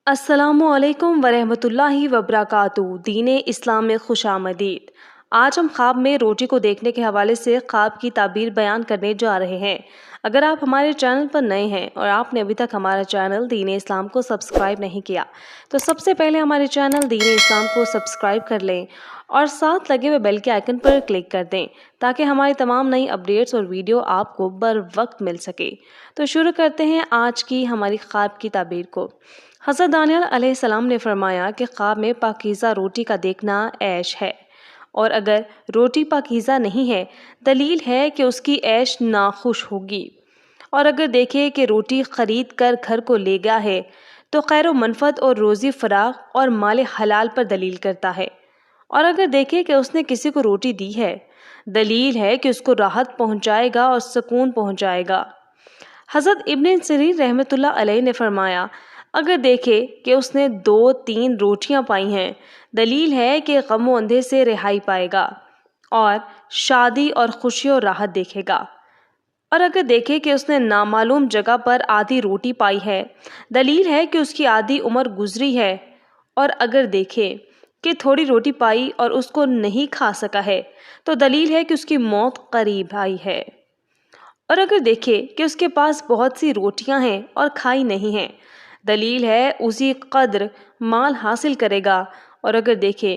السلام علیکم ورحمۃ اللہ وبرکاتہ۔ دین اسلام میں خوش آمدید۔ آج ہم خواب میں روٹی کو دیکھنے کے حوالے سے خواب کی تعبیر بیان کرنے جا رہے ہیں۔ اگر آپ ہمارے چینل پر نئے ہیں اور آپ نے ابھی تک ہمارا چینل دین اسلام کو سبسکرائب نہیں کیا تو سب سے پہلے ہمارے چینل دین اسلام کو سبسکرائب کر لیں اور ساتھ لگے ہوئے بیل کے آئیکن پر کلک کر دیں تاکہ ہماری تمام نئی اپڈیٹس اور ویڈیو آپ کو بر وقت مل سکے۔ تو شروع کرتے ہیں آج کی ہماری خواب کی تعبیر کو۔ حضرت دانیال علیہ السلام نے فرمایا کہ خواب میں پاکیزہ روٹی کا دیکھنا عیش ہے، اور اگر روٹی پاکیزہ نہیں ہے دلیل ہے کہ اس کی عیش ناخوش ہوگی، اور اگر دیکھے کہ روٹی خرید کر گھر کو لے گیا ہے تو خیر و منفعت اور روزی فراغ اور مال حلال پر دلیل کرتا ہے، اور اگر دیکھے کہ اس نے کسی کو روٹی دی ہے دلیل ہے کہ اس کو راحت پہنچائے گا اور سکون پہنچائے گا۔ حضرت ابن سیرین رحمۃ اللہ علیہ نے فرمایا اگر دیکھے کہ اس نے 2-3 روٹیاں پائی ہیں دلیل ہے کہ غم و اندھے سے رہائی پائے گا اور شادی اور خوشی اور راحت دیکھے گا، اور اگر دیکھے کہ اس نے نامعلوم جگہ پر آدھی روٹی پائی ہے دلیل ہے کہ اس کی آدھی عمر گزری ہے، اور اگر دیکھے کہ تھوڑی روٹی پائی اور اس کو نہیں کھا سکا ہے تو دلیل ہے کہ اس کی موت قریب آئی ہے، اور اگر دیکھے کہ اس کے پاس بہت سی روٹیاں ہیں اور کھائی نہیں ہیں دلیل ہے اسی قدر مال حاصل کرے گا، اور اگر دیکھے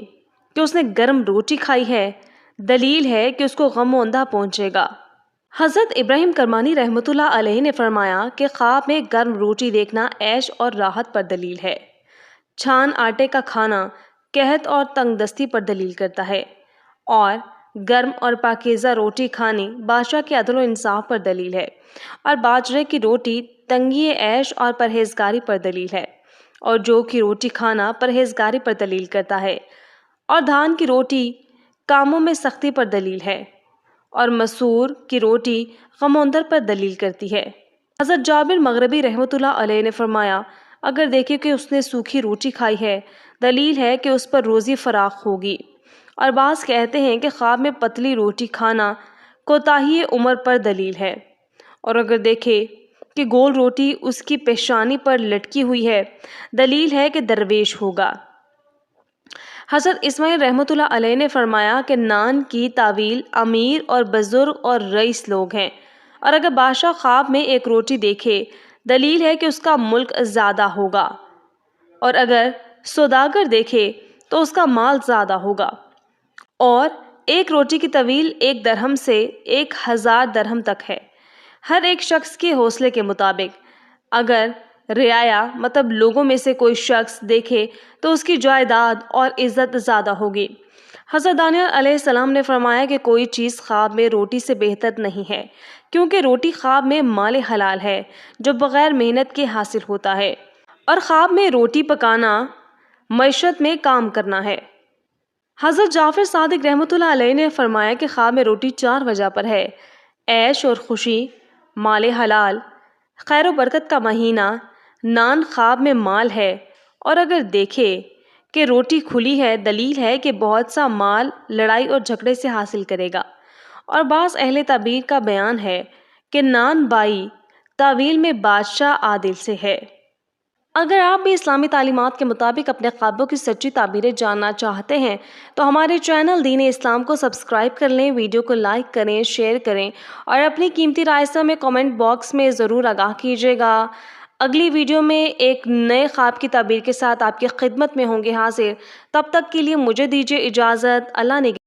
کہ اس نے گرم روٹی کھائی ہے دلیل ہے کہ اس کو غم و اندھا پہنچے گا۔ حضرت ابراہیم کرمانی رحمۃ اللہ علیہ نے فرمایا کہ خواب میں گرم روٹی دیکھنا عیش اور راحت پر دلیل ہے، چھان آٹے کا کھانا قحط اور تنگ دستی پر دلیل کرتا ہے، اور گرم اور پاکیزہ روٹی کھانی بادشاہ کے عدل و انصاف پر دلیل ہے، اور باجرے کی روٹی تنگی عیش اور پرہیزگاری پر دلیل ہے، اور جو کی روٹی کھانا پرہیزگاری پر دلیل کرتا ہے، اور دھان کی روٹی کاموں میں سختی پر دلیل ہے، اور مسور کی روٹی غم و اندر پر دلیل کرتی ہے۔ حضرت جابر مغربی رحمۃ اللہ علیہ نے فرمایا اگر دیکھے کہ اس نے سوکھی روٹی کھائی ہے دلیل ہے کہ اس پر روزی فراخ ہوگی، اور بعض کہتے ہیں کہ خواب میں پتلی روٹی کھانا کوتاہی عمر پر دلیل ہے، اور اگر دیکھے کہ گول روٹی اس کی پیشانی پر لٹکی ہوئی ہے دلیل ہے کہ درویش ہوگا۔ حضرت اسماعیل رحمۃ اللہ علیہ نے فرمایا کہ نان کی تعویل امیر اور بزرگ اور رئیس لوگ ہیں، اور اگر بادشاہ خواب میں ایک روٹی دیکھے دلیل ہے کہ اس کا ملک زیادہ ہوگا، اور اگر سوداگر دیکھے تو اس کا مال زیادہ ہوگا، اور ایک روٹی کی طویل 1 درہم سے 1000 درہم تک ہے، ہر ایک شخص کے حوصلے کے مطابق۔ اگر رعایا مطلب لوگوں میں سے کوئی شخص دیکھے تو اس کی جائیداد اور عزت زیادہ ہوگی۔ حضرت دانیال علیہ السلام نے فرمایا کہ کوئی چیز خواب میں روٹی سے بہتر نہیں ہے، کیونکہ روٹی خواب میں مال حلال ہے جو بغیر محنت کے حاصل ہوتا ہے، اور خواب میں روٹی پکانا معیشت میں کام کرنا ہے۔ حضرت جعفر صادق رحمۃ اللہ علیہ نے فرمایا کہ خواب میں روٹی 4 وجہ پر ہے: عیش اور خوشی، مال حلال، خیر و برکت کا مہینہ، نان خواب میں مال ہے، اور اگر دیکھے کہ روٹی کھلی ہے دلیل ہے کہ بہت سا مال لڑائی اور جھگڑے سے حاصل کرے گا، اور بعض اہل تعبیر کا بیان ہے کہ نان بائی تعویل میں بادشاہ عادل سے ہے۔ اگر آپ بھی اسلامی تعلیمات کے مطابق اپنے خوابوں کی سچی تعبیریں جاننا چاہتے ہیں تو ہمارے چینل دین اسلام کو سبسکرائب کر لیں، ویڈیو کو لائک کریں، شیئر کریں، اور اپنی قیمتی رائے سے ہمیں کامنٹ باکس میں ضرور آگاہ کیجیے گا۔ اگلی ویڈیو میں ایک نئے خواب کی تعبیر کے ساتھ آپ کی خدمت میں ہوں گے حاضر۔ تب تک کے لیے مجھے دیجیے اجازت۔ اللہ نگہبان۔